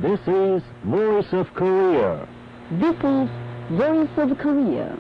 This is Voice of Korea. This is Voice of Korea.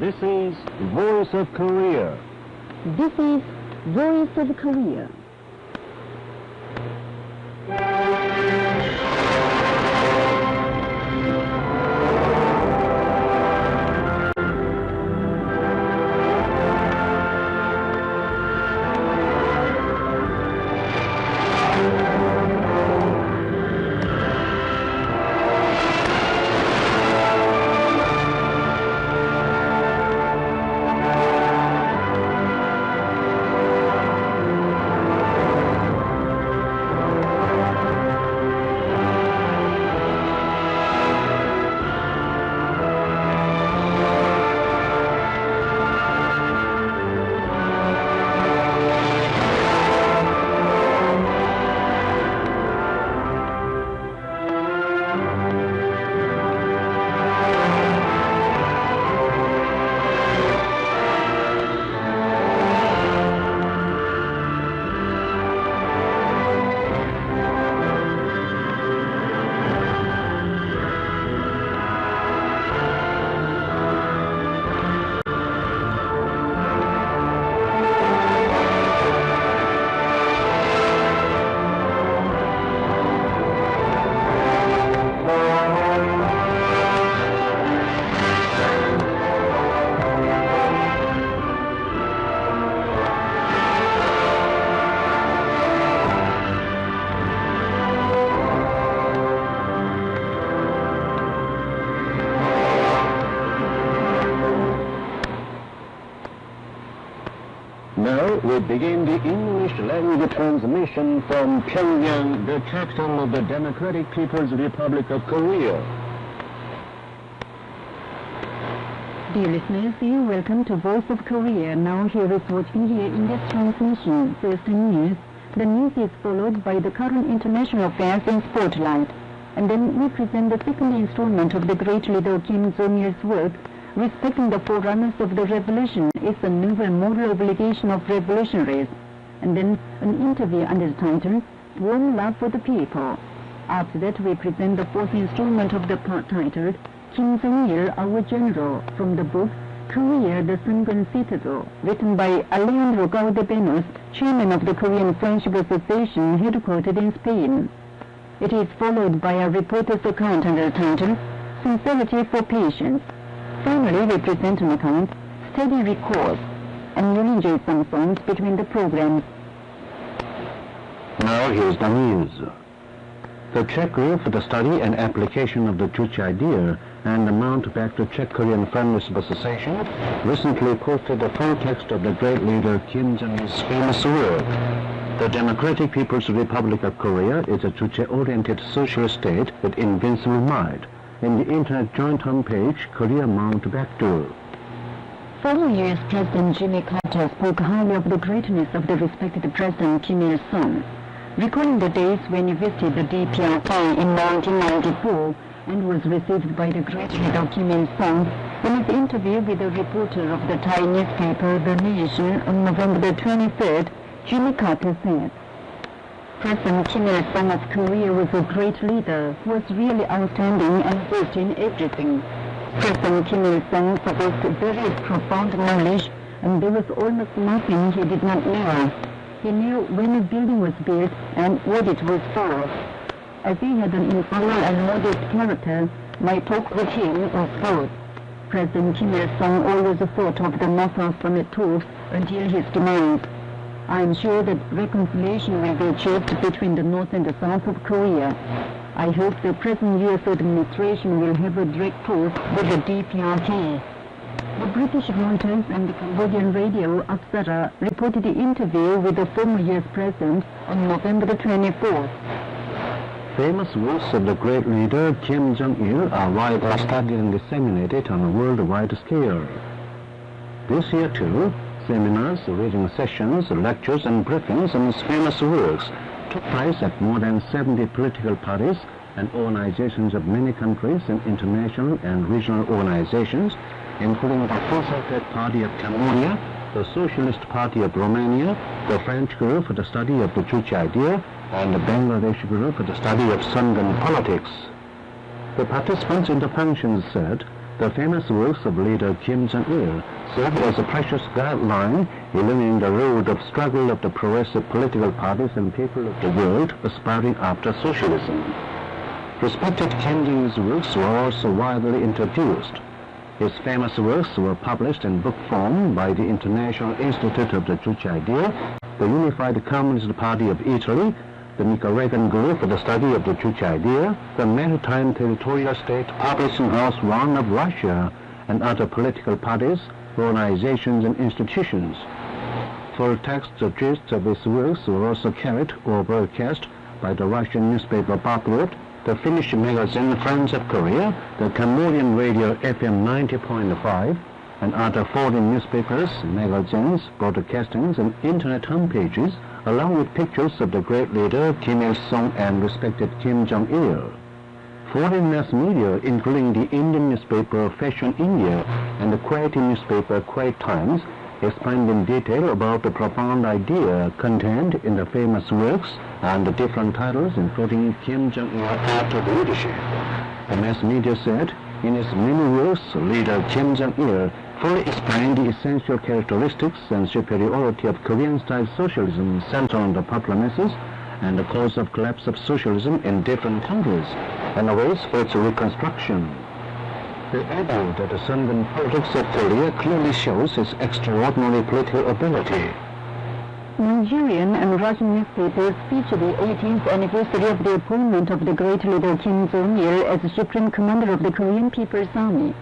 This is Voice of Korea. This is Voice of Korea. Now we begin the English language transmission from Pyongyang, the capital of the Democratic People's Republic of Korea. Dear listeners, you're welcome to Voice of Korea. Now here is what we hear in this transmission. First news. The news is followed by the current international affairs in Spotlight. And then we present the second installment of the great leader Kim Jong-il's work, Respecting the Forerunners of the Revolution is a novel moral obligation of revolutionaries. And then an interview under the title, Warm Love for the People. After that we present the fourth installment of the part titled, Kim Jong-il, Our General, from the book Korea, the Sunken Citadel, written by Alejandro Galdebenos, chairman of the Korean Friendship Association headquartered in Spain. It is followed by a reporter's account under the title, Sincerity for Patience. Finally, we present an account, Steady Recourse, and you'll enjoy some songs between the programs. Now here's the news. The Czech Group for the Study and Application of the Juche Idea and the Mount-Back Czech-Korean Friendship Association recently posted the full text of the great leader Kim Jong-il's famous work. The Democratic People's Republic of Korea is a Juche-oriented socialist state with invincible might. In the internet joint homepage, Korea Mount-Back. Former U.S. President Jimmy Carter spoke highly of the greatness of the respected President Kim Il-sung, recalling the days when he visited the DPRK in 1994 and was received by the great leader Kim Il-sung. In his interview with a reporter of the Thai newspaper The Nation on November 23rd, Jimmy Carter said, President Kim Il-sung of Korea was a great leader who was really outstanding and versed in everything. President Kim Il-sung possessed very profound knowledge, and there was almost nothing he did not know. He knew when a building was built and what it was for. As he had an informal and modest character, my talk with him was good. President Kim Il-sung always thought of the North Summit talks until his demise. I am sure that reconciliation will be achieved between the North and the South of Korea. I hope the present U.S. administration will have a direct talk with the DPRK. The British Reuters and the Cambodian radio Apsara reported the interview with the former US president on November the 24th. Famous works of the great leader Kim Jong-il are widely studied and disseminated on a worldwide scale. This year too, seminars, reading sessions, lectures and briefings on his famous works took place at more than 70 political parties and organizations of many countries and international and regional organizations, including the Conservative Party of Cambodia, the Socialist Party of Romania, the French Group for the Study of the Juche Idea, and the Bangladesh Group for the Study of Sundan Politics. The participants in the functions said the famous works of leader Kim Jong-il served as a precious guideline illuminating the road of struggle of the progressive political parties and people of the world aspiring after socialism. Respected Kim Jong-il's works were also widely introduced. His famous works were published in book form by the International Institute of the Juche Idea, the Unified Communist Party of Italy, the Nicaraguan Group for the Study of the Juche Idea, the Maritime Territorial State Publishing House One of Russia, and other political parties, organizations and institutions. Full texts or gists of his works were also carried or broadcast by the Russian newspaper Bakhmut, the Finnish magazine Friends of Korea, the Cambodian radio FM 90.5, and other foreign newspapers, magazines, broadcastings, and internet homepages, along with pictures of the great leader Kim Il-sung and respected Kim Jong-il. Foreign mass media, including the Indian newspaper Fashion India and the Kuwaiti newspaper Kuwait Times, explained in detail about the profound idea contained in the famous works and the different titles, including Kim Jong-il After Leadership. The mass media said, in his many works, leader Kim Jong-il fully explained the essential characteristics and superiority of Korean-style socialism centered on the popular masses and the cause of collapse of socialism in different countries and the ways for its reconstruction. They argued that the Sundan politics of Korea clearly shows his extraordinary political ability. Nigerian and Russian newspapers feature the 18th anniversary of the appointment of the great leader Kim Jong-il as the Supreme Commander of the Korean People's Army.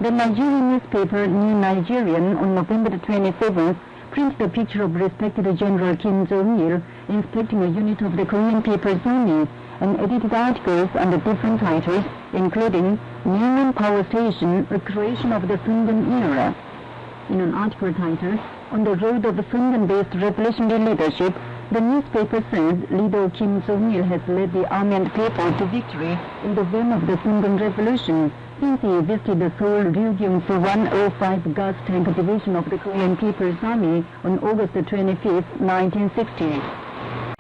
The Nigerian newspaper New Nigerian on November the 27th printed a picture of respected General Kim Jong-il inspecting a unit of the Korean People's Army and edited articles under different titles, including Newman Power Station, a creation of the Sundan era. In an article titled, On the Road of the Sundan-based Revolutionary Leadership, the newspaper says leader Kim Jong-il has led the army and people to victory in the vein of the Sundan Revolution since he visited the Seoul Ryugyung 105 gas tank division of the Korean People's Army on August 25, 1960.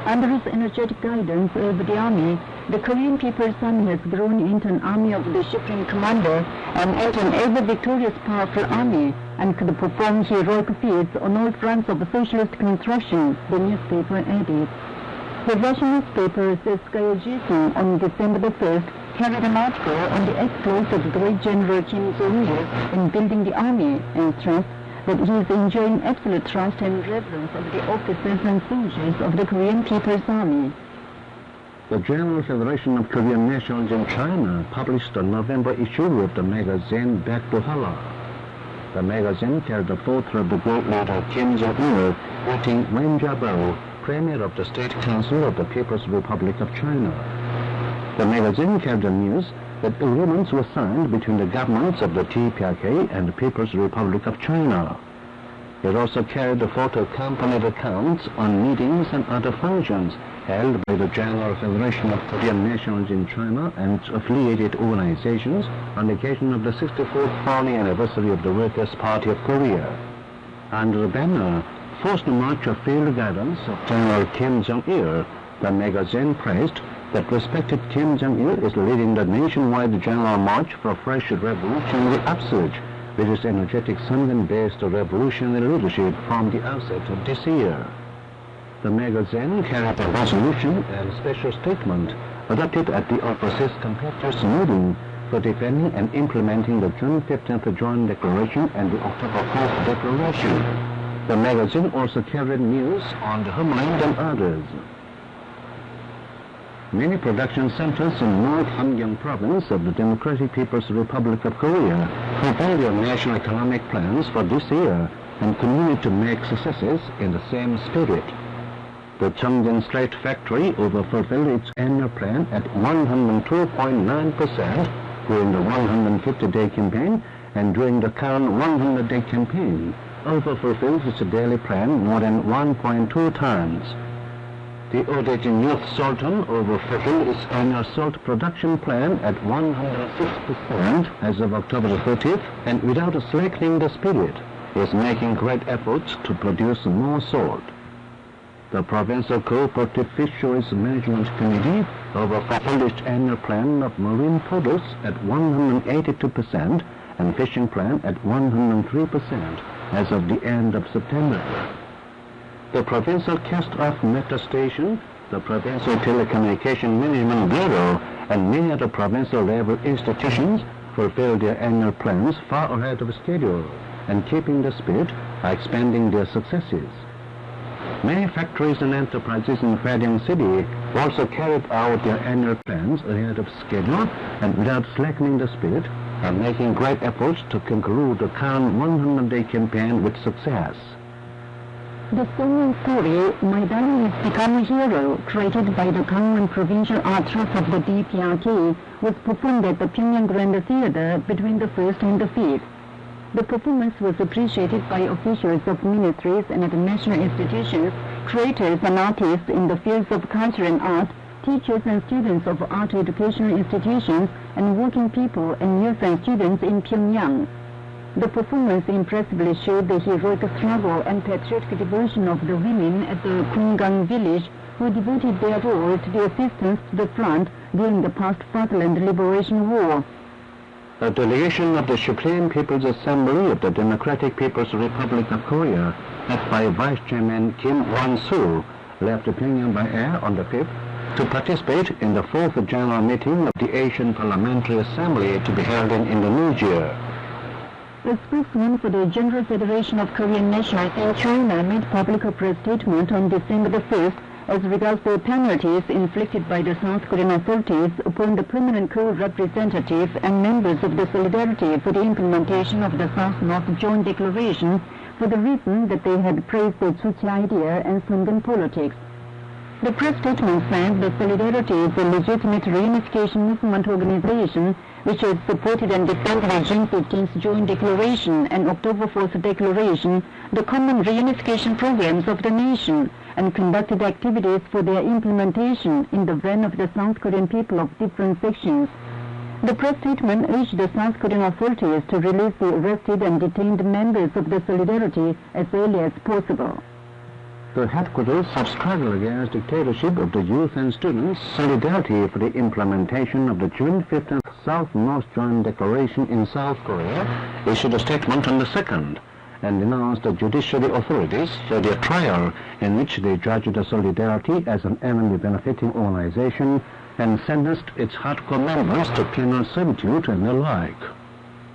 Under his energetic guidance over the army, the Korean People's Army has grown into an army of the Supreme Commander and into an ever-victorious, powerful army, and could perform heroic feats on all fronts of socialist construction, the newspaper added. The Russian newspaper Seskaya Jisun on December the 1st carried an article on the exploits of the great General Kim Jong-il in building the army and stressed that he is enjoying absolute trust and reverence of the officers and soldiers of the Korean People's Army. The General Federation of Korean Nationals in China published a November issue of the magazine Back to Hala. The magazine carried the photo of the great leader Kim Jong-il greeting Wen Jiabao, Premier of the State Council of the People's Republic of China. The magazine carried the news that agreements were signed between the governments of the TPRK and the People's Republic of China. It also carried the photo-accompanied accounts on meetings and other functions held by the General Federation of Korean Nationals in China and its affiliated organizations on the occasion of the 64th founding anniversary of the Workers' Party of Korea. Under the banner, Forced March of Field Guidance of General Kim Jong-il, the magazine praised that respected Kim Jong-il is leading the nationwide general march for a fresh revolutionary upsurge with his energetic Sundan-based revolutionary leadership from the outset of this year. The magazine carried a resolution and special statement adopted at the Overseas Competitors meeting for defending and implementing the June 15th Joint Declaration and the October 4th Declaration. The magazine also carried news on the homeland and others. Many production centers in North Hamgyong province of the Democratic People's Republic of Korea fulfill their national economic plans for this year and continue to make successes in the same spirit. The Cheongjin Slate Factory overfulfilled its annual plan at 102.9% during the 150-day campaign, and during the current 100-day campaign, overfulfills its daily plan more than 1.2 times. The Odejin Youth Sultan overfulfilled its annual salt production plan at 106% as of October the 30th, and without slackening the spirit, is making great efforts to produce more salt. The Provincial Cooperative Fisheries Management Committee overfulfilled its annual plan of marine produce at 182% and fishing plan at 103% as of the end of September. The Provincial Cast-Off Meter Station, the Provincial Telecommunication Management Bureau, and many other provincial-level institutions fulfilled their annual plans far ahead of schedule, and keeping the spirit by expanding their successes. Many factories and enterprises in Hwayong City also carried out their annual plans ahead of schedule and without slackening the spirit, are making great efforts to conclude the current 100-day campaign with success. The singing story, My Darling Has Become a Hero, created by the Gangwon Provincial Art Trust of the DPRK, was performed at the Pyongyang Grand Theatre between the 1st and the 5th. The performance was appreciated by officials of ministries and at national institutions, creators and artists in the fields of culture and art, teachers and students of art educational institutions, and working people and youth and students in Pyongyang. The performance impressively showed the heroic struggle and patriotic devotion of the women at the Kungang village, who devoted their all to the assistance to the front during the past Fatherland Liberation War. A delegation of the Supreme People's Assembly of the Democratic People's Republic of Korea, led by Vice Chairman Kim Won-soo, left Pyongyang by air on the 5th to participate in the 4th General Meeting of the Asian Parliamentary Assembly to be held in Indonesia. The spokesman for the General Federation of Korean Nationals in China made public a press statement on December the 1st as regards the penalties inflicted by the South Korean authorities upon the permanent co-representative and members of the Solidarity for the implementation of the South-North Joint Declaration for the reason that they had praised the Juche idea and Sungun politics. The press statement said the Solidarity is a legitimate reunification movement organization which has supported and defended the June 15th Joint Declaration and October 4th Declaration, the common reunification programs of the nation, and conducted activities for their implementation in the vein of the South Korean people of different sections. The press statement urged the South Korean authorities to release the arrested and detained members of the Solidarity as early as possible. The headquarters of struggle against dictatorship of the youth and students, Solidarity for the implementation of the June 15th South-North Joint Declaration in South Korea, issued a statement on the 2nd and denounced the judiciary authorities for their trial in which they judged the Solidarity as an enemy benefiting organization and sentenced its hardcore members to penal servitude and the like.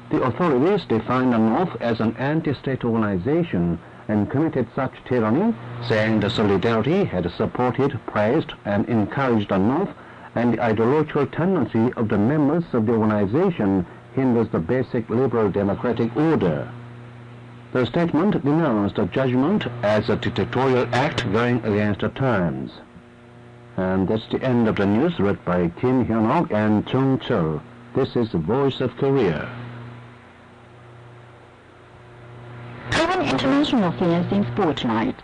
The authorities defined the North as an anti-state organization and committed such tyranny, saying the Solidarity had supported, praised, and encouraged the North, and the ideological tendency of the members of the organization hinders the basic liberal democratic order. The statement denounced the judgment as a dictatorial act going against the times. And that's the end of the news read by Kim Hyun-ok and Chung Chul. This is the Voice of Korea. Current international affairs in spotlight.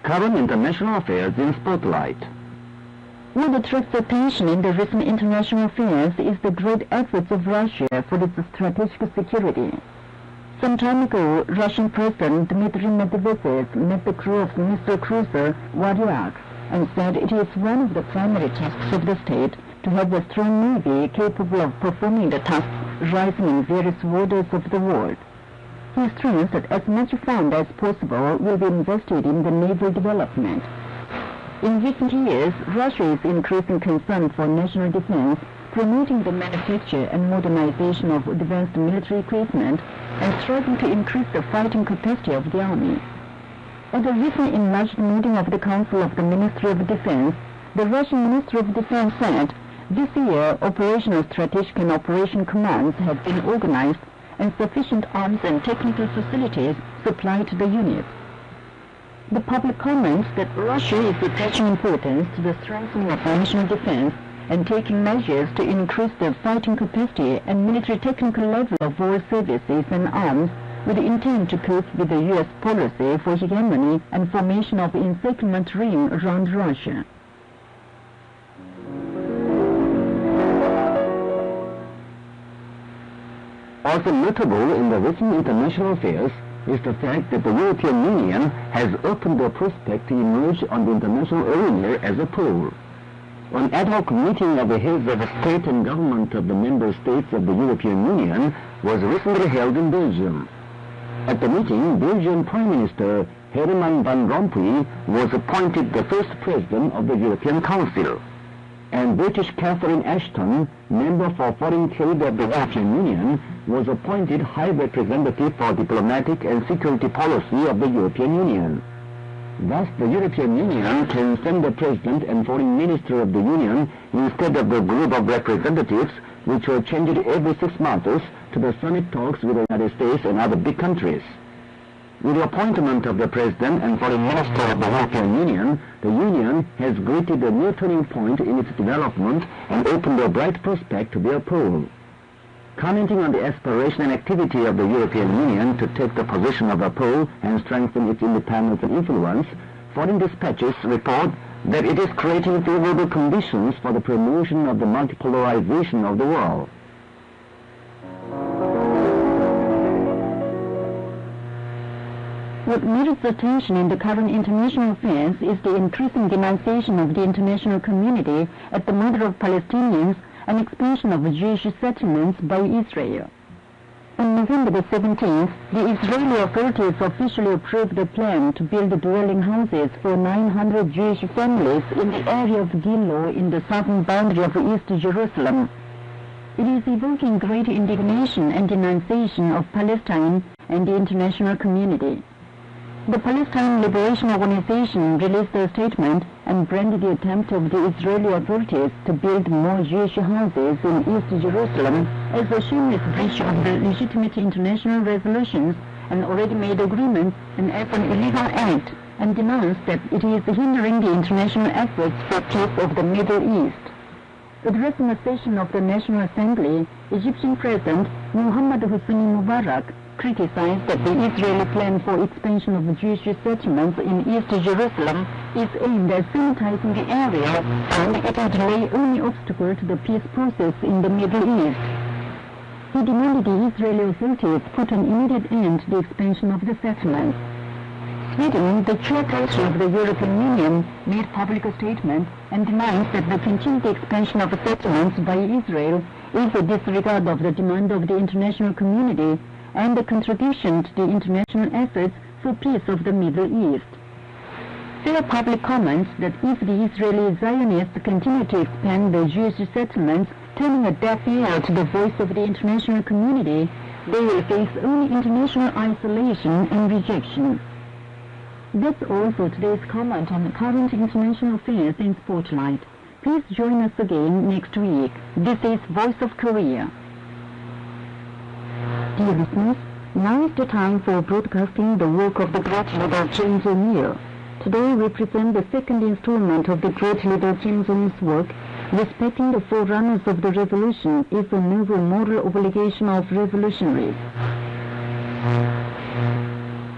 Current international affairs in spotlight. What attracts attention in the recent international affairs is the great efforts of Russia for its strategic security. Some time ago, Russian President Dmitry Medvedev met the crew of missile cruiser Varyak and said it is one of the primary tasks of the state to have a strong navy capable of performing the tasks rising in various waters of the world. He stressed that as much fund as possible will be invested in the naval development. In recent years, Russia is increasing concern for national defense, promoting the manufacture and modernization of advanced military equipment, and striving to increase the fighting capacity of the army. At a recent enlarged meeting of the Council of the Ministry of Defense, The Russian Ministry of Defense said, this year, operational strategic and operation commands have been organized and sufficient arms and technical facilities supplied to the units. The public comments that Russia is attaching importance to the strengthening of national defense and taking measures to increase the fighting capacity and military technical level of all services and arms with the intent to cope with the U.S. policy for hegemony and formation of encirclement ring around Russia. Also notable in the recent international affairs is the fact that the European Union has opened the prospect to emerge on the international arena as a pole. An ad hoc meeting of the heads of state and government of the member states of the European Union was recently held in Belgium. At the meeting, Belgian Prime Minister Herman Van Rompuy was appointed the first president of the European Council, and British Catherine Ashton, member for foreign trade of the European Union, was appointed High Representative for Diplomatic and Security Policy of the European Union. Thus, the European Union can send the President and Foreign Minister of the Union instead of the group of representatives which were changed every 6 months to the summit talks with the United States and other big countries. With the appointment of the President and Foreign Minister of the European Union, the Union has greeted a new turning point in its development and opened a bright prospect to their pole. Commenting on the aspiration and activity of the European Union to take the position of a pole and strengthen its independence and influence, foreign dispatches report that it is creating favorable conditions for the promotion of the multipolarization of the world. What merits attention in the current international affairs is the increasing denunciation of the international community at the murder of Palestinians and expansion of Jewish settlements by Israel. On November the 17th, the Israeli authorities officially approved a plan to build dwelling houses for 900 Jewish families in the area of Gilo in the southern boundary of East Jerusalem. It is evoking great indignation and denunciation of Palestine and the international community. The Palestine Liberation Organization released a statement and branded the attempt of the Israeli authorities to build more Jewish houses in East Jerusalem as a shameless breach of the legitimate international resolutions and already made agreements and as an illegal act, and denounced that it is hindering the international efforts for peace of the Middle East. Addressing a session of the National Assembly, Egyptian President Mohammed Hosni Mubarak criticized that the Israeli plan for expansion of Jewish settlements in East Jerusalem is aimed at sanitizing the area and it would lay only obstacle to the peace process in the Middle East. He demanded the Israeli authorities put an immediate end to the expansion of the settlements. Sweden, the chairperson of the European Union, made public a statement and denies that the continued expansion of settlements by Israel is a disregard of the demand of the international community and a contradiction to the international efforts for peace of the Middle East. There are public comments that if the Israeli Zionists continue to expand the Jewish settlements, turning a deaf ear to the voice of the international community, they will face only international isolation and rejection. That's all for today's comment on the current international affairs in Spotlight. Please join us again next week. This is Voice of Korea. Dear listeners, now is the time for broadcasting the work of the great leader Kim Jong-il. Today we present the second installment of the great leader Kim Jong-il's work, Respecting the Forerunners of the Revolution is a noble moral obligation of revolutionaries.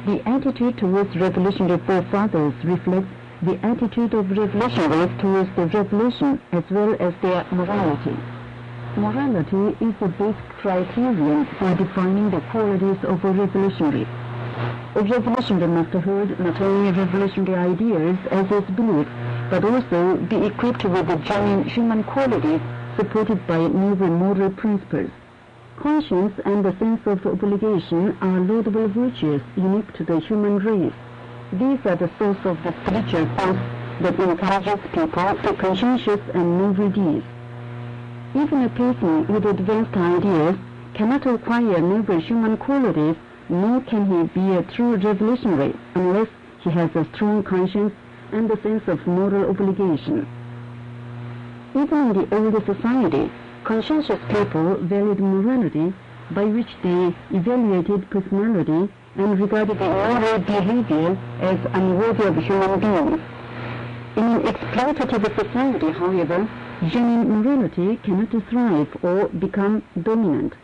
The attitude towards revolutionary forefathers reflects the attitude of revolutionaries towards the revolution as well as their morality. Morality is the basic criterion for defining the qualities of a revolutionary. A revolutionary must hold not only revolutionary ideas as its belief, but also be equipped with the genuine human qualities supported by noble moral principles. Conscience and the sense of obligation are laudable virtues unique to the human race. These are the source of the spiritual force that encourages people to conscientious and noble deeds. Even a person with advanced ideas cannot acquire noble human qualities, nor can he be a true revolutionary unless he has a strong conscience and a sense of moral obligation. Even in the older society, conscientious people valued morality, by which they evaluated personality and regarded moral behavior as unworthy of human beings. In an exploitative society, however, genuine morality cannot thrive or become dominant.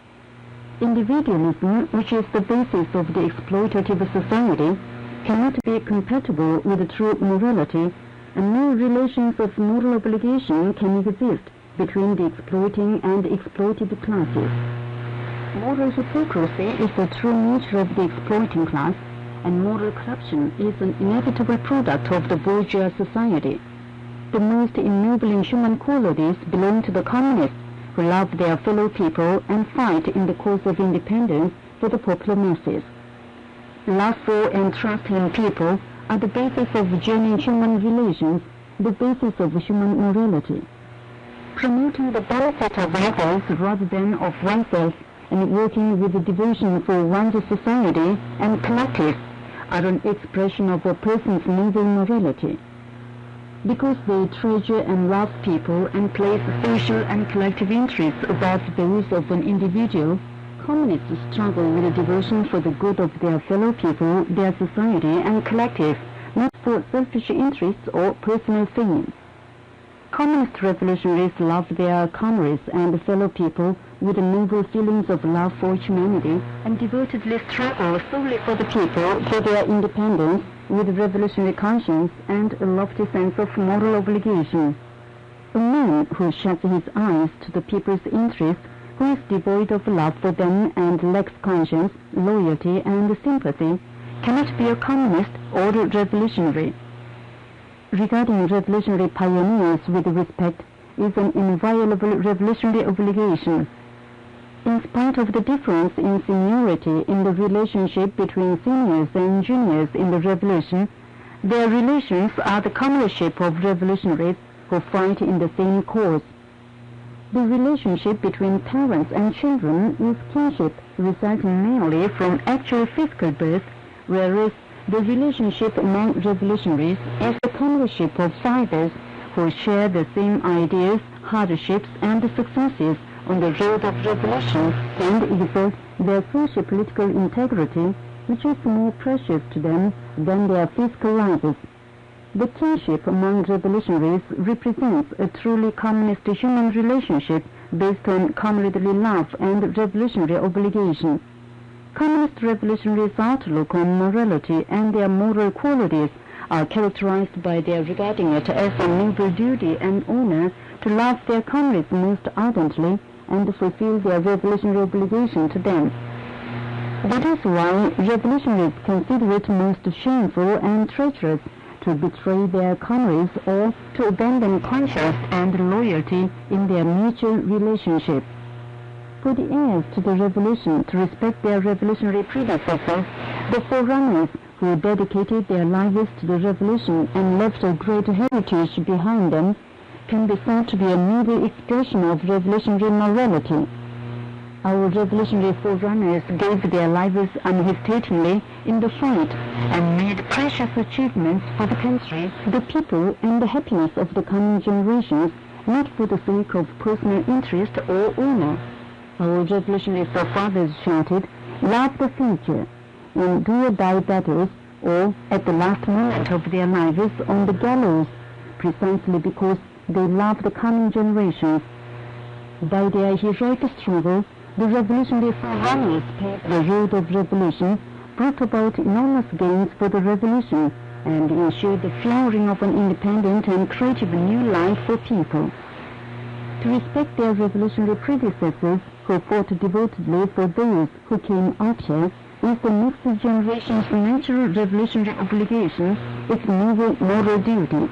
Individualism, which is the basis of the exploitative society, cannot be compatible with true morality, and no relations of moral obligation can exist between the exploiting and exploited classes. Moral hypocrisy is the true nature of the exploiting class, and moral corruption is an inevitable product of the bourgeois society. The most ennobling human qualities belong to the communists, who love their fellow people and fight in the cause of independence for the popular masses. Love for and trust in people are the basis of genuine human relations, the basis of human morality. Promoting the benefit of others rather than of oneself and working with devotion for one's society and collective are an expression of a person's noble morality. Because they treasure and love people and place social and collective interests above those of an individual, communists struggle with a devotion for the good of their fellow people, their society and collective, not for selfish interests or personal fame. Communist revolutionaries love their comrades and fellow people with noble feelings of love for humanity and devotedly struggle solely for the people, for their independence, with revolutionary conscience and a lofty sense of moral obligation. A man who shuts his eyes to the people's interests, who is devoid of love for them and lacks conscience, loyalty and sympathy, cannot be a communist or a revolutionary. Regarding revolutionary pioneers with respect is an inviolable revolutionary obligation. In spite of the difference in seniority in the relationship between seniors and juniors in the revolution, their relations are the comradeship of revolutionaries who fight in the same cause. The relationship between parents and children is kinship resulting mainly from actual physical birth, whereas the relationship among revolutionaries is the comradeship of fathers who share the same ideas, hardships, and successes on the road of revolution and exalt their socio-political integrity, which is more precious to them than their physical lives. The kinship among revolutionaries represents a truly communist human relationship based on comradely love and revolutionary obligation. Communist revolutionaries' outlook on morality and their moral qualities are characterized by their regarding it as a noble duty and honor to love their comrades most ardently and fulfill their revolutionary obligation to them. That is why revolutionaries consider it most shameful and treacherous to betray their comrades or to abandon conscience and loyalty in their mutual relationship. For the heirs to the revolution to respect their revolutionary predecessors, the forerunners who dedicated their lives to the revolution and left a great heritage behind them, can be thought to be a noble expression of revolutionary morality. Our revolutionary forerunners gave their lives unhesitatingly in the fight and made precious achievements for the country, the people, and the happiness of the coming generations, not for the sake of personal interest or honor. Our revolutionary forefathers shouted, "Love the future," in do-or-die battles or at the last moment of their lives on the gallows, precisely because they love the coming generations. By their heroic struggle, the revolutionary forerunners paved the road of revolution, brought about enormous gains for the revolution, and ensured the flowering of an independent and creative new life for people. To respect their revolutionary predecessors, who fought devotedly for those who came after, is the next generation's natural revolutionary obligation, its noble moral duty.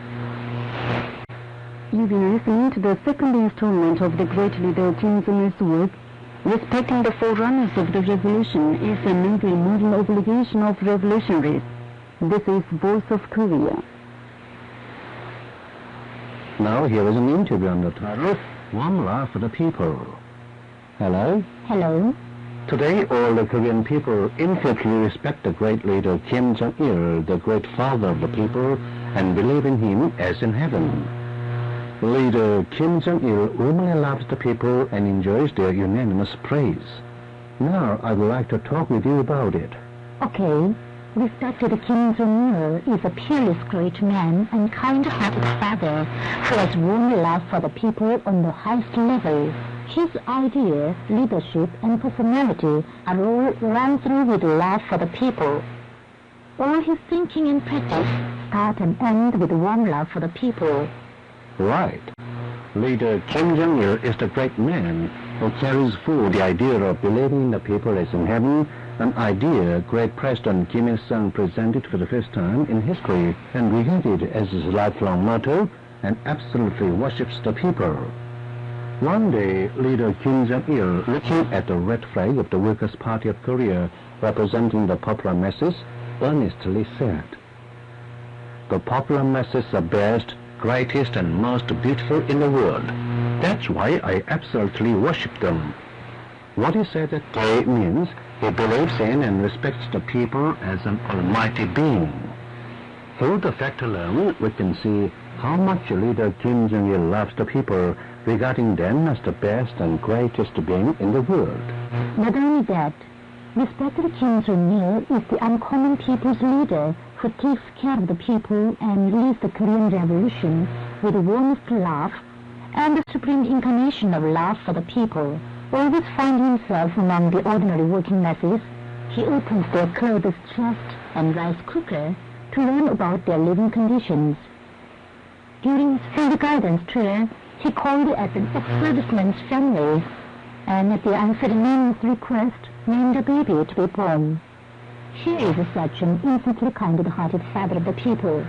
You've been listening to the second installment of the great leader Kim Jong-il's work. Respecting the forerunners of the revolution is a noble moral obligation of revolutionaries. This is Voice of Korea. Now here is an interview on the title, One Love for the People. Hello? Hello. Today all the Korean people infinitely respect the great leader Kim Jong-il, the great father of the people, and believe in him as in heaven. Leader Kim Jong-il warmly loves the people and enjoys their unanimous praise. Now I would like to talk with you about it. Okay. Respected Kim Jong-il is a peerless great man and kind-hearted father who has warm love for the people on the highest level. His idea, leadership, and personality are all run through with love for the people. All his thinking and practice start and end with warm love for the people. Right. Leader Kim Jong-il is the great man who carries forward the idea of believing in the people as in heaven, an idea great President Kim Il-sung presented for the first time in history and repeated as his lifelong motto, and absolutely worships the people. One day, Leader Kim Jong-il, looking at the red flag of the Workers' Party of Korea representing the popular masses, earnestly said, "The popular masses are best, greatest, and most beautiful in the world. That's why I absolutely worship them." What he said that day means he believes in and respects the people as an almighty being. Through the fact alone, we can see how much Leader Kim Jong-il loves the people, regarding them as the best and greatest being in the world. Not only that, respected Kim Jong-il is the uncommon people's leader who takes care of the people and leads the Korean Revolution with the warmest love and the supreme incarnation of love for the people. Always finding himself among the ordinary working masses, he opens their clothes chest and rice cooker to learn about their living conditions. During his field guidance tour, he called at an ex-serviceman's family and at the answered man's request named a baby to be born. Here is such an infinitely kind-hearted father of the people.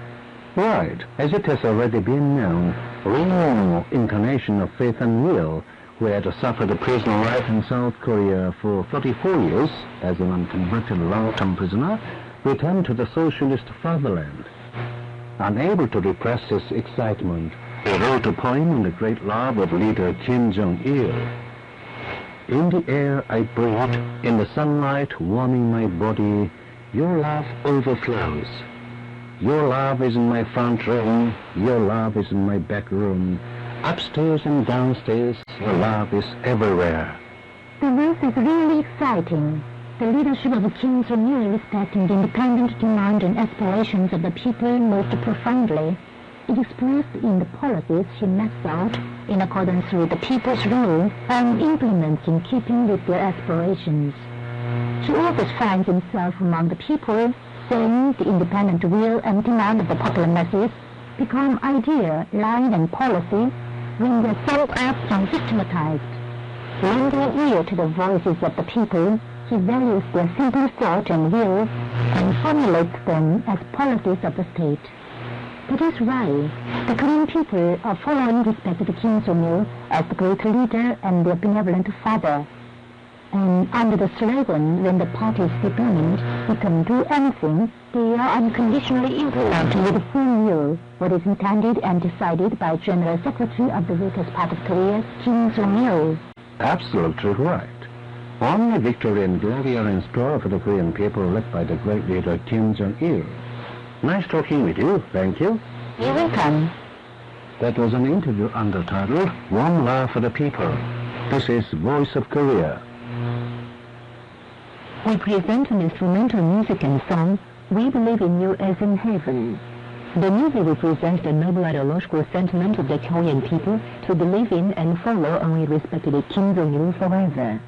Right. As it has already been known, real incarnation of faith and will, who had suffered prisoner life in South Korea for 34 years as an unconverted long-term prisoner, returned to the socialist fatherland. Unable to repress his excitement, he wrote a poem on the great love of Leader Kim Jong-il. "In the air I breathe, in the sunlight warming my body, your love overflows. Your love is in my front room, your love is in my back room. Upstairs and downstairs, your love is everywhere." The verse is really exciting. The leadership of Kim Jong-il respecting the independent demand and aspirations of the people most profoundly. It expressed in the policies he maps out in accordance with the people's will and implements in keeping with their aspirations. He always finds himself among the people, saying the independent will and demand of the popular masses become idea, line, and policy when they are set up and systematized. Lending ear to the voices of the people, he values their simple thought and will and formulates them as policies of the state. That is why the Korean people are following respected Kim Jong-il as the great leader and their benevolent father. And under the slogan, "When the party is determined, we can do anything," they are unconditionally implementing with full will what is intended and decided by General Secretary of the Workers' Party of Korea, Kim Jong-il. Absolutely right. Only victory and glory are in store for the Korean people led by the great leader Kim Jong-il. Nice talking with you. Thank you. You're welcome. That was an interview undertitled "Warm Love for the People." This is Voice of Korea. We present an instrumental music and song, "We Believe in You as in Heaven." The music represents the noble ideological sentiment of the Korean people to believe in and follow only respected Kim Jong-il forever.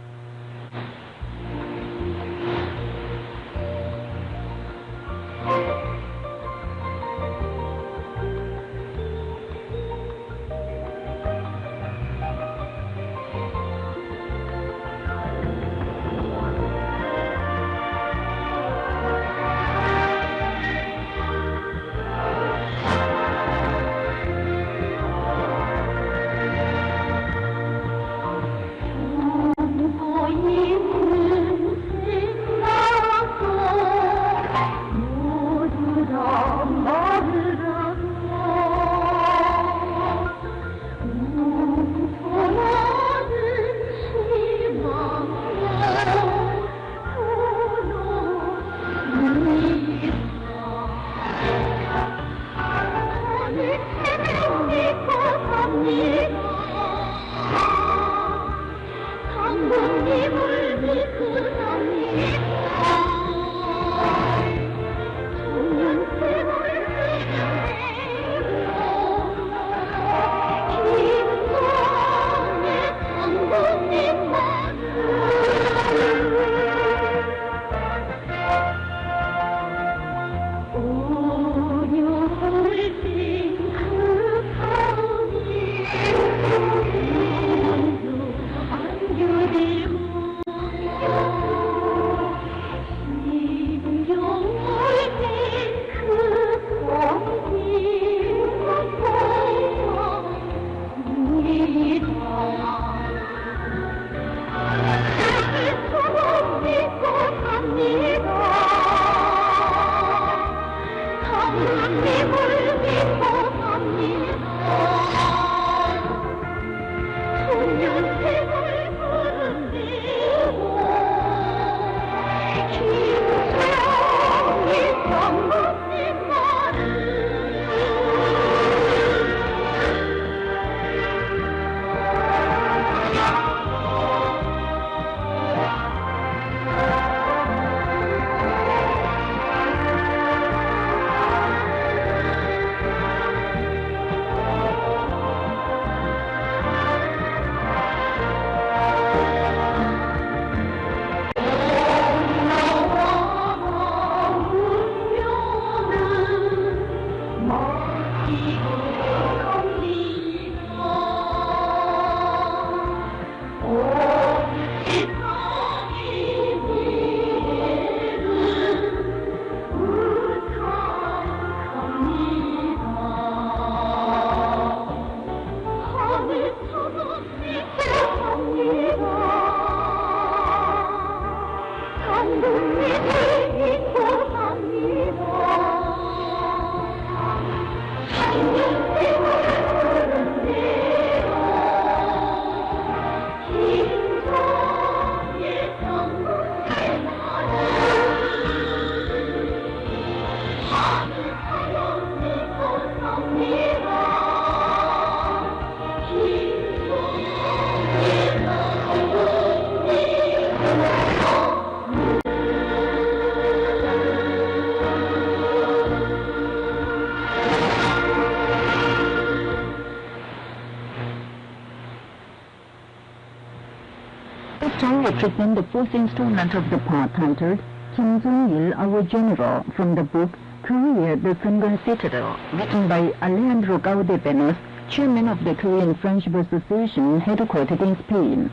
will present the fourth installment of the part titled Kim Jong-il, Our General, from the book Korea, the Sungun Citadel, written by Alejandro Gaudevenos, chairman of the Korean Friendship Association headquartered in Spain.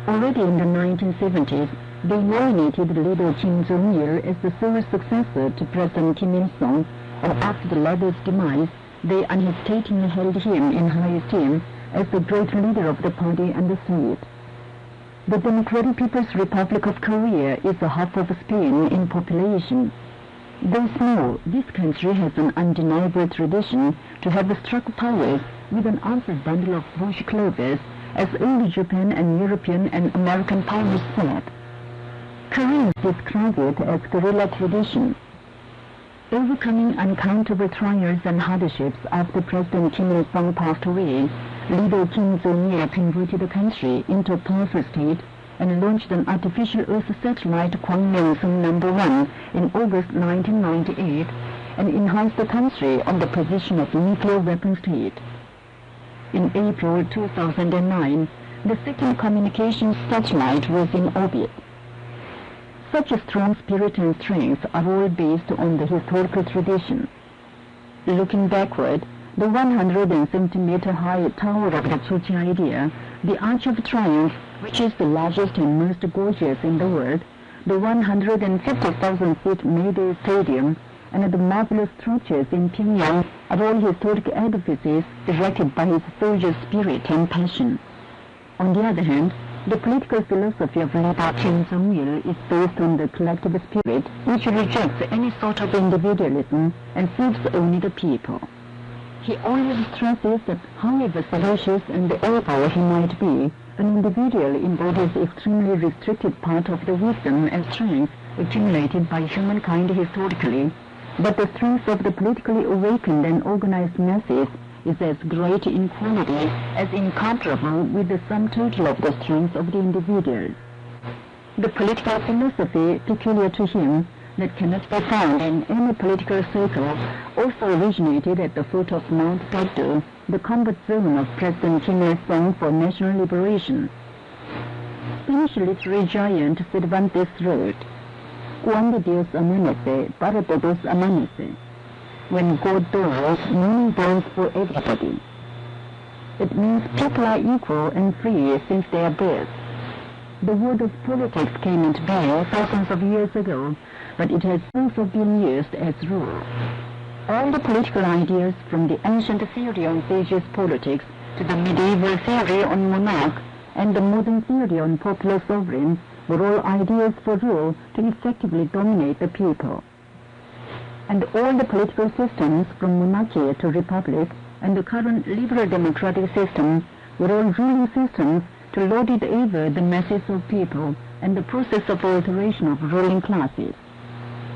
Already in the 1970s, they nominated leader Kim Jong-il as the sole successor to President Kim Il-sung, and after the latter's demise, they unhesitatingly held him in high esteem as the great leader of the party and the state. The Democratic People's Republic of Korea is a half of Spain in population. Though small, this country has an undeniable tradition to have struck powers with an answered bundle of bush clovers, as old Japan and European and American pioneers said. Koreans describe it as guerrilla tradition. Overcoming uncountable trials and hardships after President Kim Il-sung passed away, leader Kim Jong-il converted the country into a powerful state and launched an artificial Earth satellite Kwangmyong-sung No. 1 in August 1998 and enhanced the country on the position of nuclear weapon state. In April 2009, the second communications satellite was in orbit. Such a strong spirit and strength are all based on the historical tradition. Looking backward, the 170-meter high Tower of the Juche idea, the Arch of Triumph, which is the largest and most gorgeous in the world, the 150,000-seat Mayday Stadium, and the marvelous structures in Pyongyang are all historic edifices erected by his soldier spirit and passion. On the other hand, the political philosophy of leader Kim Jong-il is based on the collective spirit, which rejects any sort of individualism and serves only the people. He always stresses that however sagacious and able he might be, an individual embodies extremely restricted part of the wisdom and strength accumulated by humankind historically, but the strength of the politically awakened and organized masses is as great in quality as incomparable with the sum total of the strength of the individuals. The political philosophy peculiar to him that cannot be found in any political circle also originated at the foot of Mount Dagdo, the combat zone of President Kim Il-sung for national liberation. Spanish literary giant Cervantes wrote, "Cuando Dios amanece, para todos amanece. When God dawns, morning dawns for everybody." It means people are equal and free since their birth. The word of politics came into being thousands of years ago, but it has also been used as rule. All the political ideas from the ancient theory on sages politics to the medieval theory on monarch and the modern theory on popular sovereign were all ideas for rule to effectively dominate the people. And all the political systems from monarchy to republic and the current liberal democratic system were all ruling systems to lord it over the masses of people and the process of alteration of ruling classes.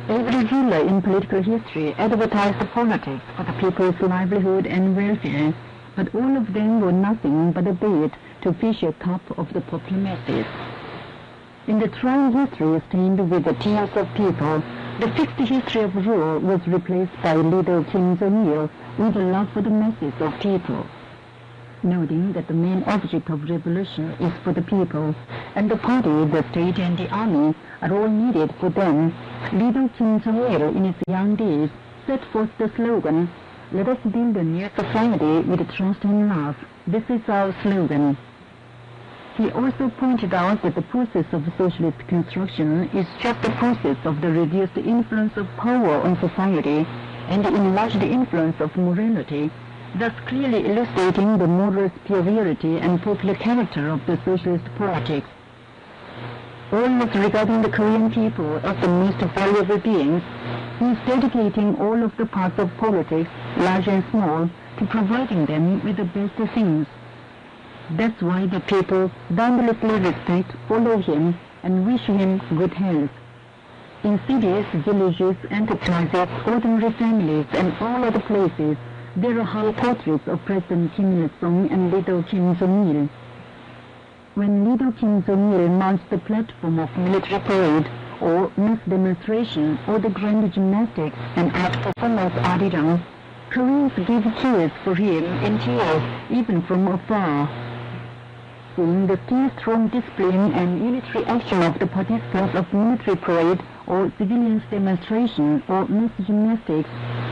Every ruler in political history advertised politics for the people's livelihood and welfare, but all of them were nothing but a bait to fish a cup of the popular masses. In the trying history stained with the tears of people, the fixed history of rule was replaced by leader Kim Jong-il with a love for the masses of people. Noting that the main object of revolution is for the people, and the party, the state, and the army are all needed for them, leader Kim Jong-il in his young days set forth the slogan, "Let us build a new society with trust and love. This is our slogan." He also pointed out that the process of socialist construction is just the process of the reduced influence of power on society and the enlarged influence of morality, thus clearly illustrating the moral superiority and popular character of the socialist politics. Always regarding the Korean people as the most valuable beings, he is dedicating all of the parts of politics, large and small, to providing them with the best things. That's why the people boundlessly respect, follow him, and wish him good health. In cities, villages, enterprises, ordinary families, and all other places, there are high portraits of President Kim Il-sung and leader Kim Jong-il. When leader Kim Jong-il mounts the platform of military parade, or mass demonstration, or the grand gymnastics and art performance arirang, Koreans give cheers for him in tears, even from afar. witnessing the still-strong discipline and military action of the participants of military parade or civilians demonstration or mass gymnastics.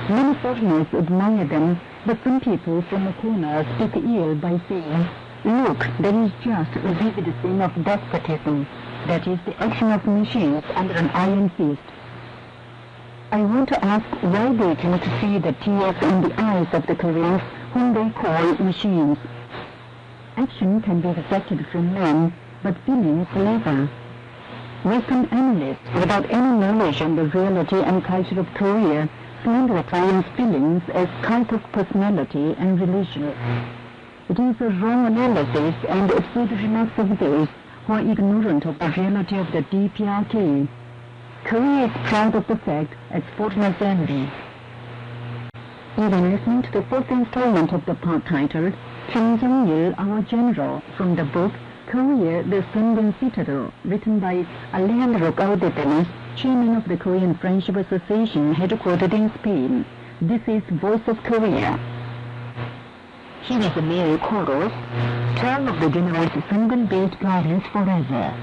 Many foreigners admire them, but some people from a corner speak ill by saying, "Look, that is just a vivid scene of despotism. That is the action of machines under an iron fist." I want to ask why they cannot see the tears in the eyes of the Koreans whom they call machines. Action can be expected from men, but feelings never. Western analysts, without any knowledge on the reality and culture of Korea, slander Koreans' feelings as cult of personality and religion. It is a wrong analysis and absurd remarks of those who are ignorant of the reality of the DPRK. Korea is proud of the fact as foreigners envy. Even listening to the fourth installment of the part titled Kim Jong-il, Our General, from the book Korea, the Sunken Citadel, written by Alejandro Gaudetenes, chairman of the Korean Friendship Association headquartered in Spain. This is Voice of Korea. Here is the male chorus, Term of the General's Sunken-based guidance forever.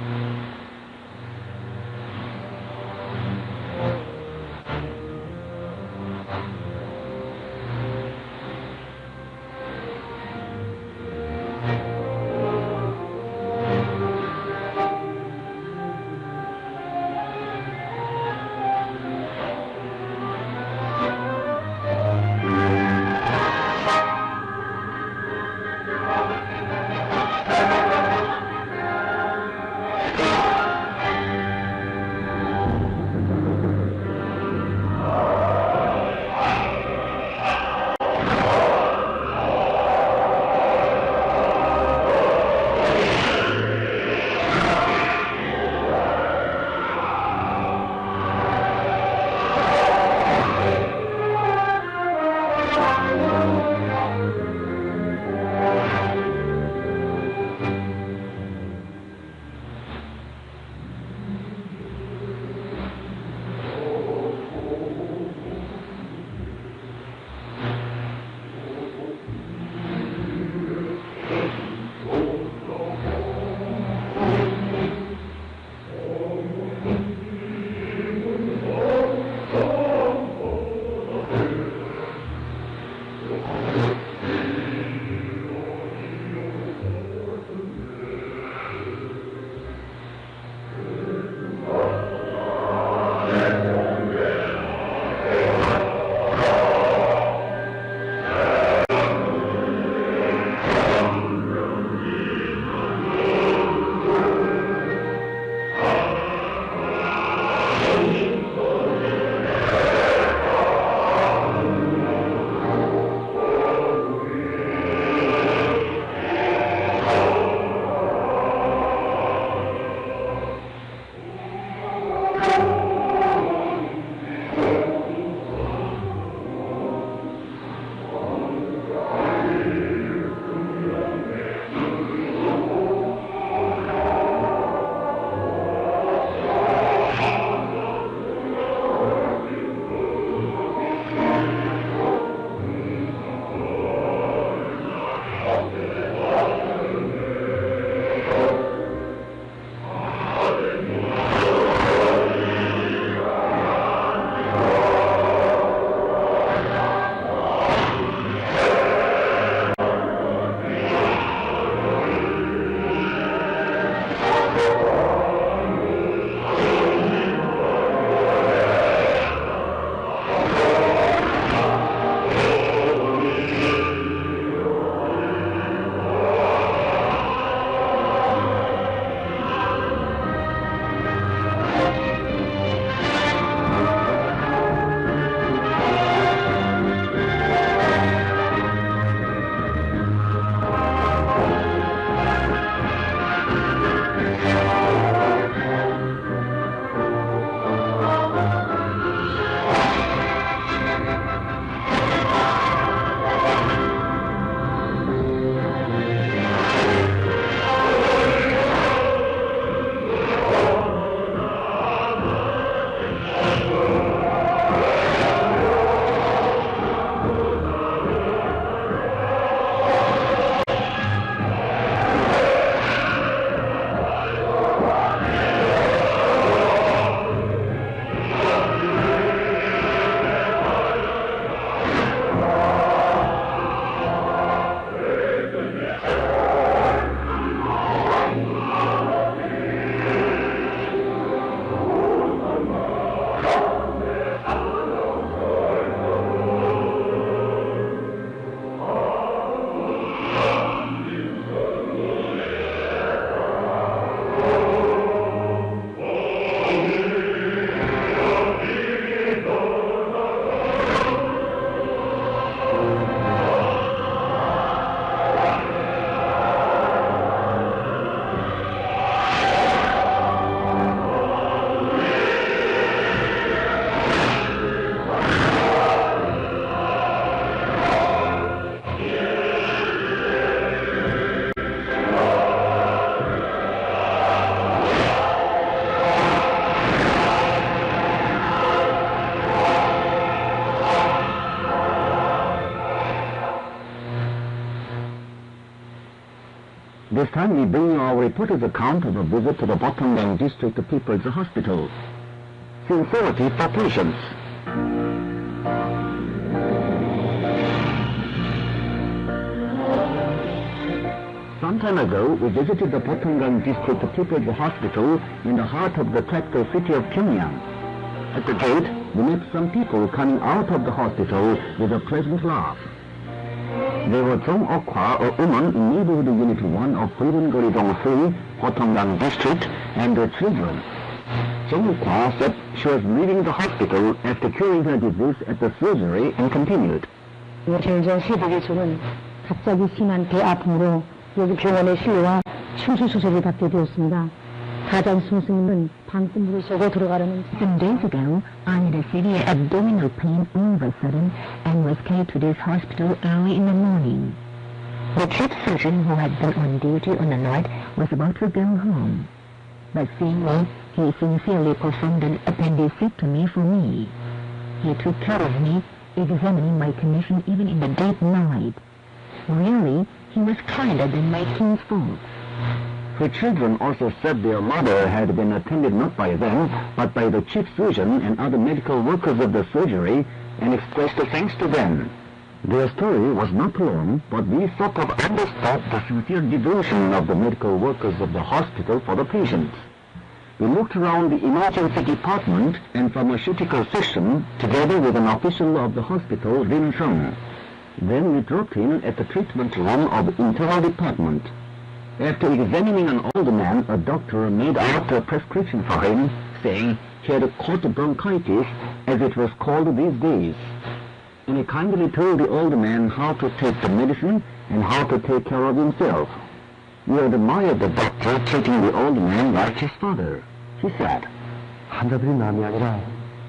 This time we bring you our reporter's account of a visit to the Battambang District People's Hospital. Sincerity for patients. Some time ago, we visited the Battambang District People's Hospital in the heart of the capital city of Pyongyang. At the gate, we met some people coming out of the hospital with a pleasant laugh. They were Chung Okwa, a woman in neighborhood unit 1 of Purin-Goridong 3, Battambang District, and their children. Chung Okwa said she was leaving the hospital after curing her disease at the surgery and continued. 며칠 전 새벽에 저는 갑자기 심한 배 아픔으로 여기 병원에 실려와 충수 수술을 받게 되었습니다. 가장 선생님은 방금으로 쏘고 들어가려는. Some days ago, I had a severe abdominal pain all of a sudden and was carried to this hospital early in the morning. The chief surgeon who had been on duty on the night was about to go home. But seeing me, he sincerely performed an appendectomy for me. He took care of me, examining my condition even in the dead night. Really, he was kinder than my kinsfolk. Her children also said their mother had been attended not by them, but by the chief surgeon and other medical workers of the surgery, and expressed thanks to them. Their story was not long, but we sort of understood the sincere devotion of the medical workers of the hospital for the patients. We looked around the emergency department and pharmaceutical section together with an official of the hospital, Rin Sung. Then we dropped in at the treatment room of internal department. After examining an old man, a doctor made out a prescription for him, saying he had caught bronchitis, as it was called these days. And he kindly told the old man how to take the medicine and how to take care of himself. We admired the doctor treating the old man like his father. He said, 환자들이 남이 아니라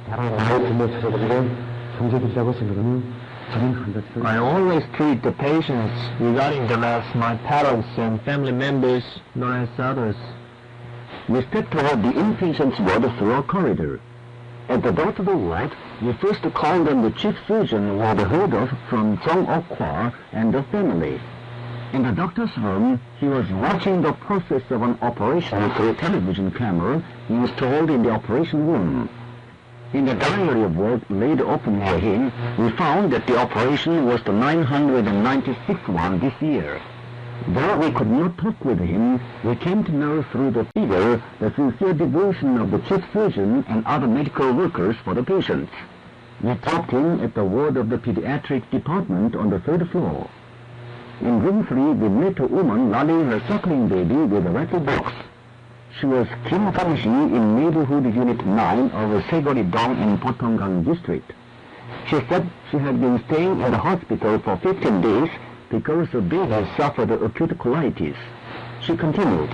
나랑 나의 부모 자녀들은 형제들이라고 생각하는 I always treat the patients regarding them as my parents and family members, not as others. We stepped toward the inpatient's ward through a corridor. At the door to the ward, we first called on the chief surgeon we had heard of from Chung Okwa and the family. In the doctor's room, he was watching the process of an operation through a television camera installed in the operation room. In the diary of work laid open near him, we found that the operation was the 996th one this year. Though we could not talk with him, we came to know through the figure the sincere devotion of the chief surgeon and other medical workers for the patients. We dropped in at the ward of the pediatric department on the 3rd floor. In room 3, we met a woman lulling her suckling baby with a rattle box. She was Kim Kang-shi in neighborhood unit 9 of Segori-dong in Battambang district. She said she had been staying at the hospital for 15 days because her baby suffered acute colitis. She continued.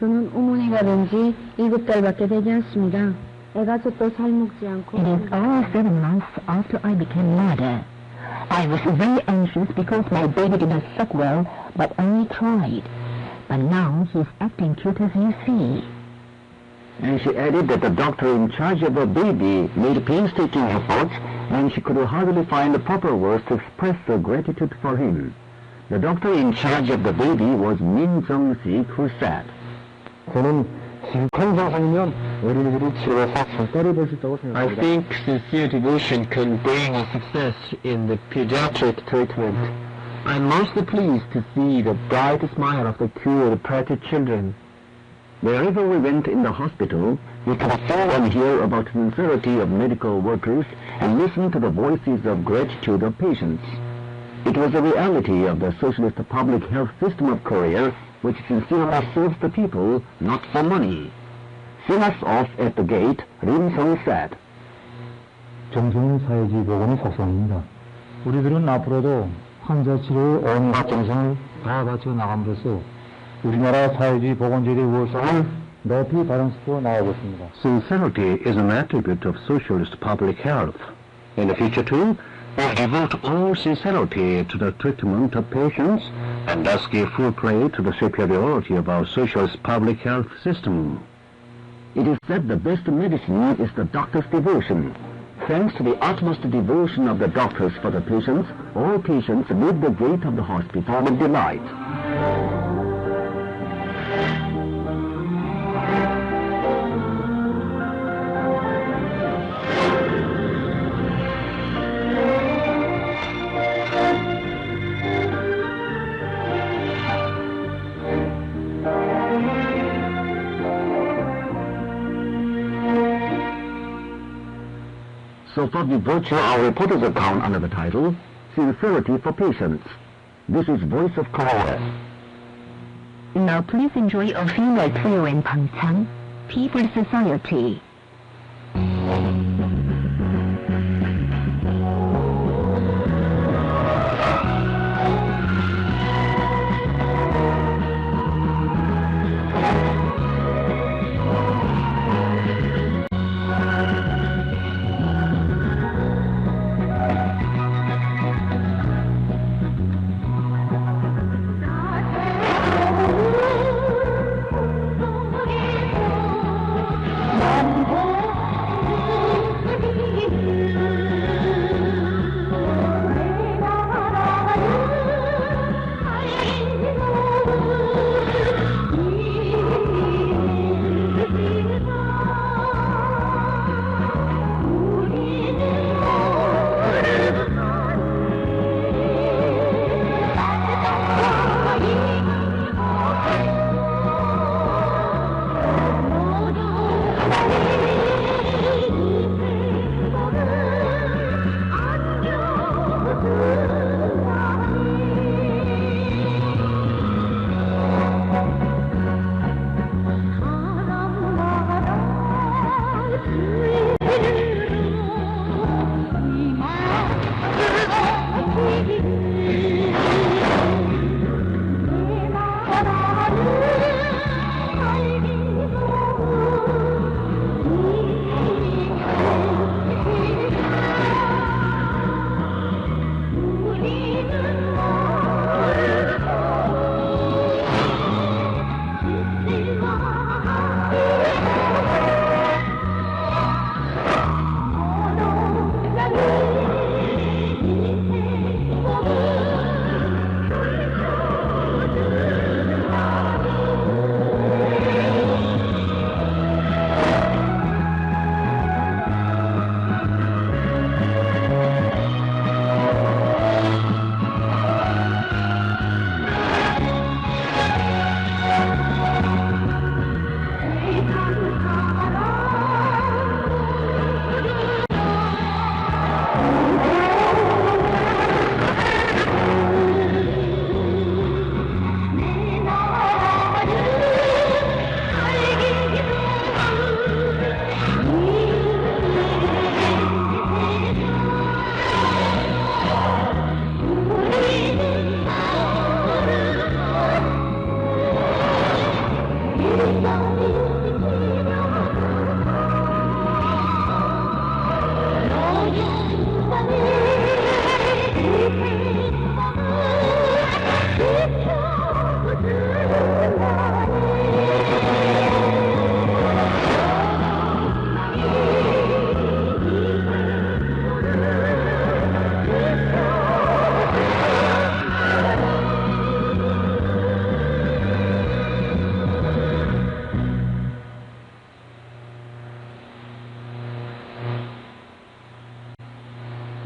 저는 어머니가 된 지 7달밖에 되지 않습니다. 애가 또 살 먹지 않고. It is all 7 months after I became mother. I was very anxious because my baby did not suck well, but only cried. But now he's acting cute as you see. And she added that the doctor in charge of her baby made painstaking efforts, and she could hardly find the proper words to express her gratitude for him. The doctor in charge of the baby was Min Jung-sik, who said, 저는 지극한 정성이면 어린이들이 치료해서 성과를 볼 수 있다고 I 생각합니다. think sincere devotion can bring a success in the pediatric treatment. I'm most pleased to see the bright smile of the cured prattle children. Wherever we went in the hospital, we could feel and hear about the sincerity of medical workers and listen to the voices of gratitude of patients. It was a reality of the socialist public health system of Korea, which sincerely serves the people, not for money. Seeing us off at the gate, Rin Sung said, 정성은 사회주의 복원의 속성입니다. 우리들은 앞으로도 환자 치료의 온갖 정성을 다 바쳐 나감으로써 우리나라 사회주의 보건제도의 우월성을 높이 발현시켜 나가겠습니다. Sincerity is an attribute of socialist public health. In the future too, we'll devote all sincerity to the treatment of patients and thus give full play to the superiority of our socialist public health system. It is said the best medicine is the doctor's devotion. Thanks to the utmost devotion of the doctors for the patients, all patients leave the gate of the hospital with delight. So far we brought you our reporter's account under the title, Sincerity for Patients. This is Voice of Korea. Now please enjoy a female trio in Pangchang, People's Society.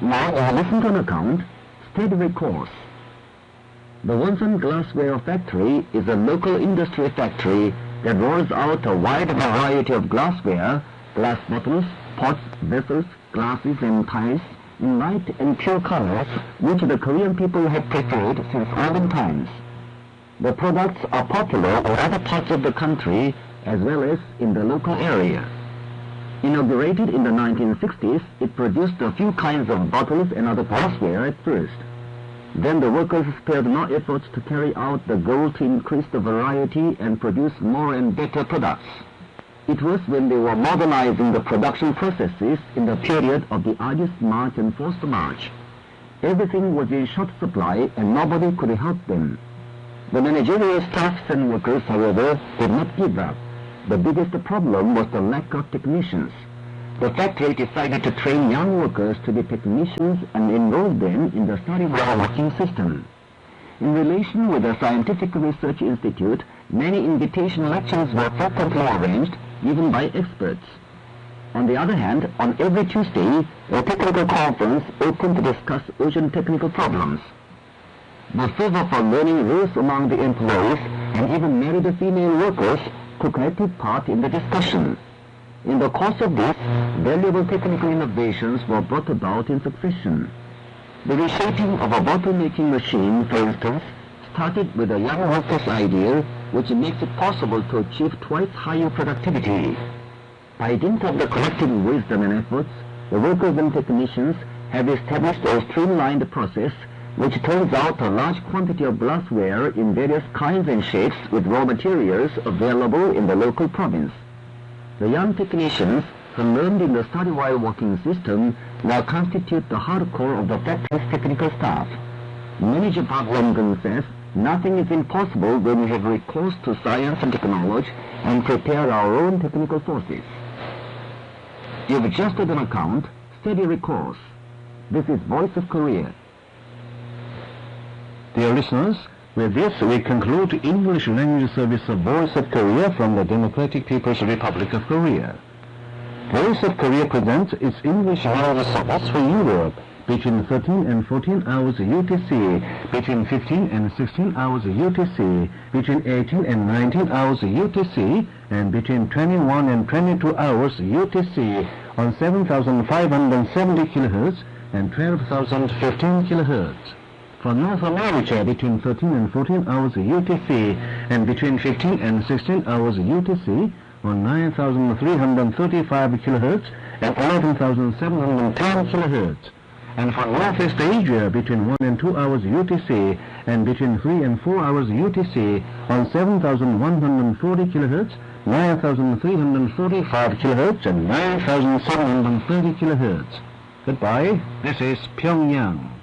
Now listen to an account, steady course. The Wonsan Glassware Factory is a local industry factory that rolls out a wide variety of glassware, glass bottles, pots, vessels, glasses and tiles in light and pure colors which the Korean people have preferred since olden times. The products are popular in other parts of the country as well as in the local area. Inaugurated in the 1960s, it produced a few kinds of bottles and other glassware at first. Then the workers spared no efforts to carry out the goal to increase the variety and produce more and better products. It was when they were modernizing the production processes in the period of the arduous march and forced march. Everything was in short supply and nobody could help them. The managerial staffs and workers, however, did not give up. The biggest problem was the lack of technicians. The factory decided to train young workers to be technicians and enroll them in the study while working system. In relation with the Scientific Research Institute, many invitation lectures were frequently arranged, even by experts. On the other hand, on every Tuesday, a technical conference open to discuss urgent technical problems. The fervor for learning rose among the employees, and even married female workers took active part in the discussion. In the course of this, valuable technical innovations were brought about in succession. The reshaping of a bottle-making machine, for instance, started with a young worker's idea, which makes it possible to achieve twice higher productivity. By dint of the collective wisdom and efforts, the workers and technicians have established a streamlined process which turns out a large quantity of glassware in various kinds and shapes with raw materials available in the local province. The young technicians who learned in the study while working system now constitute the hardcore of the factory's technical staff. Manager Park Won-gun says, nothing is impossible when we have recourse to science and technology and prepare our own technical forces. You've just had an account, steady recourse. This is Voice of Korea. Dear listeners, with this we conclude English language service of Voice of Korea from the Democratic People's Republic of Korea. Voice of Korea presents its English language service for Europe between 13 and 14 hours UTC, between 15 and 16 hours UTC, between 18 and 19 hours UTC, and between 21 and 22 hours UTC on 7,570 kHz and 12,015 kHz. For North America, between 13 and 14 hours UTC and between 15 and 16 hours UTC on 9,335 kHz and 11,710 kHz. And for Northeast Asia, between 1 and 2 hours UTC and between 3 and 4 hours UTC on 7,140 kHz, 9,345 kHz and 9,730 kHz. Goodbye. This is Pyongyang.